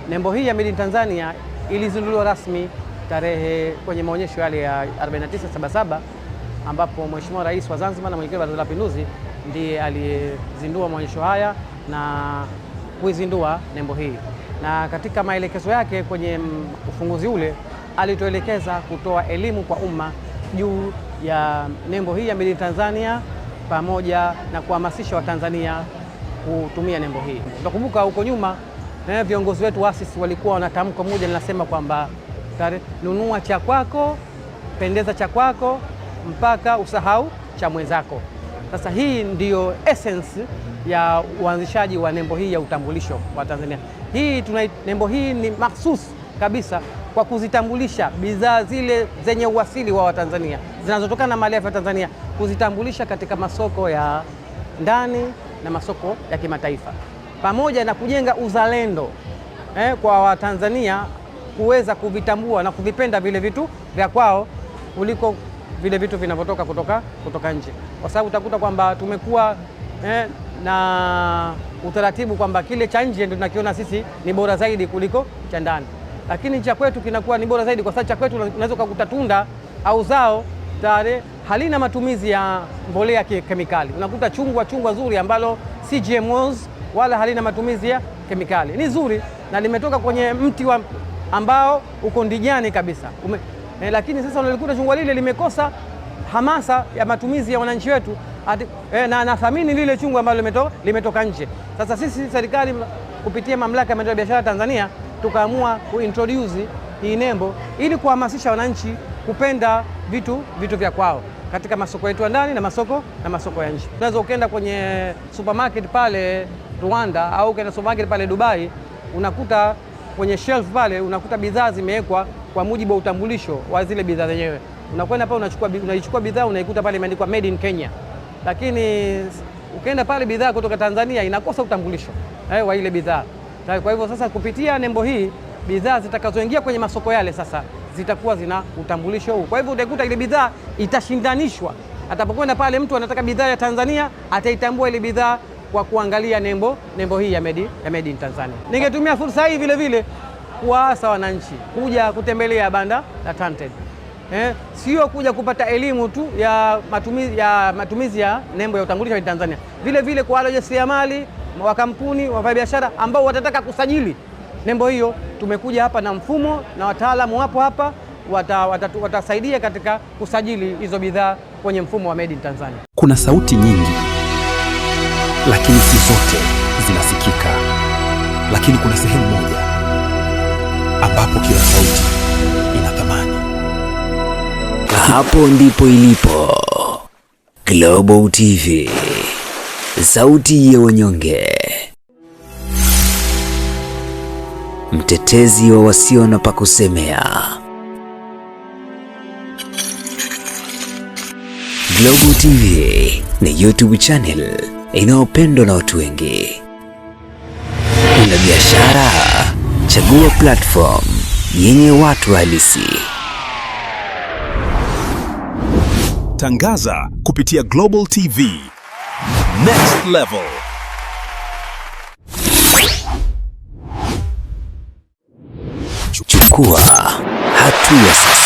Nembo hii ya Made in Tanzania ilizinduliwa rasmi kwenye maonyesho yale ya 4977 ambapo Mheshimiwa Rais wa Zanzibar na Mwenyekiti wa Baraza la Mapinduzi ndiye aliyezindua maonyesho haya na kuizindua nembo hii. Na katika maelekezo yake kwenye ufunguzi ule alituelekeza kutoa elimu kwa umma juu ya nembo hii ya Made in Tanzania pamoja na kuhamasisha Watanzania kutumia nembo hii. Tunakumbuka huko nyuma viongozi wetu waasisi walikuwa wana tamko moja linasema kwamba nunua cha kwako, pendeza cha kwako mpaka usahau cha mwenzako. Sasa hii ndiyo essence ya uanzishaji wa nembo hii ya utambulisho wa Tanzania. Nembo hii ni mahsusi kabisa kwa kuzitambulisha bidhaa zile zenye uasili wa Watanzania zinazotokana na malighafi ya Tanzania, kuzitambulisha katika masoko ya ndani na masoko ya kimataifa, pamoja na kujenga uzalendo kwa Watanzania kuweza kuvitambua na kuvipenda vile vitu vya kwao kuliko vile vitu vinavyotoka kutoka nje, kwa sababu utakuta kwamba tumekuwa na utaratibu kwamba kile cha nje ndio tunakiona sisi ni bora zaidi kuliko cha ndani, lakini cha kwetu kinakuwa ni bora zaidi kwa sababu cha kwetu unaweza kukuta tunda au zao tayari halina matumizi ya mbolea kemikali. Unakuta chungwa zuri ambalo si GMOs wala halina matumizi ya kemikali, ni zuri na limetoka kwenye mti ambao uko ndijani kabisa. Lakini sasa unalikuta chungwa lile limekosa hamasa ya matumizi ya wananchi wetu na anathamini lile chungwa ambalo limetoka nje. Sasa sisi serikali kupitia Mamlaka ya Maendeleo ya Biashara Tanzania tukaamua kuintroduce hii nembo ili kuhamasisha wananchi kupenda vitu vya kwao katika masoko yetu ya ndani na masoko ya nje. Unaweza ukaenda kwenye supermarket pale Rwanda au ukaenda supermarket pale Dubai, unakuta kwenye shelf pale unakuta bidhaa zimewekwa kwa mujibu wa utambulisho wa zile bidhaa zenyewe. Unakwenda pale unaichukua bidhaa unaikuta pale imeandikwa Made in Kenya. Lakini ukienda pale bidhaa kutoka Tanzania inakosa utambulisho wa ile bidhaa. Kwa hivyo sasa kupitia nembo hii bidhaa zitakazoingia kwenye masoko yale sasa zitakuwa zina utambulisho huu. Kwa hivyo utakuta ile bidhaa itashindanishwa. Atapokwenda pale mtu anataka bidhaa ya Tanzania ataitambua ile bidhaa kwa kuangalia nembo hii ya Made in Tanzania. Ningetumia fursa hii vile vile kuwaasa wananchi kuja kutembelea banda la Tanted. Sio kuja kupata elimu tu ya matumizi ya nembo ya utambulisho wa Tanzania. Vile vile kwa wale wajasiriamali wa kampuni wa biashara ambao watataka kusajili nembo hiyo, tumekuja hapa na mfumo na wataalamu wapo hapa watasaidia katika kusajili hizo bidhaa kwenye mfumo wa Made in Tanzania. Kuna sauti nyingi lakini si zote zinasikika, lakini kuna sehemu moja ambapo kila sauti ina thamani. Hapo ndipo ilipo Global TV, sauti ya wanyonge, mtetezi wa wasio na pa kusemea. Global TV ni YouTube channel inayopendwa na watu wengi. Una biashara? Chagua platform yenye watu halisi. Tangaza kupitia Global TV. Next level. Chukua hatua sasa.